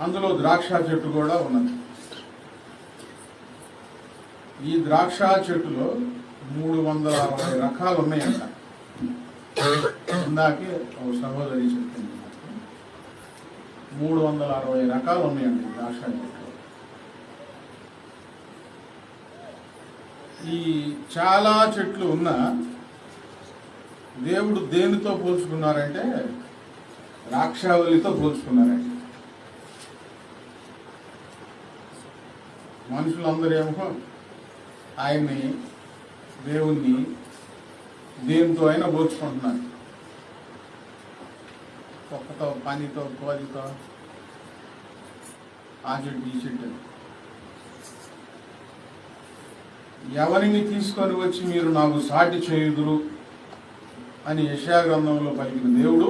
అందులో ద్రాక్ష చెట్టు కూడా ఉన్నది. ఈ ద్రాక్ష చెట్టులో 360 రకాలు ఉన్నాయంట. ఇందాకే ఒక సహోదరి చెప్పింది, 360 రకాలు ఉన్నాయండి ద్రాక్ష చెట్లు. ఈ చాలా చెట్లు ఉన్నా దేవుడు దేనితో పోల్చుకున్నారంటే ద్రాక్షావళితో పోల్చుకున్నారండి. మనుషులందరూ ఏమో ఆయన్ని, దేవుణ్ణి దేనితో అయినా పోల్చుకుంటున్నారు. కుక్కతో, పనితో, కోదితో, ఆ చెట్టు ఈ చెట్టు. ఎవరిని తీసుకొని వచ్చి మీరు నాకు సాటి చేయుదురు అని యెషయా గ్రంథంలో పలికిన దేవుడు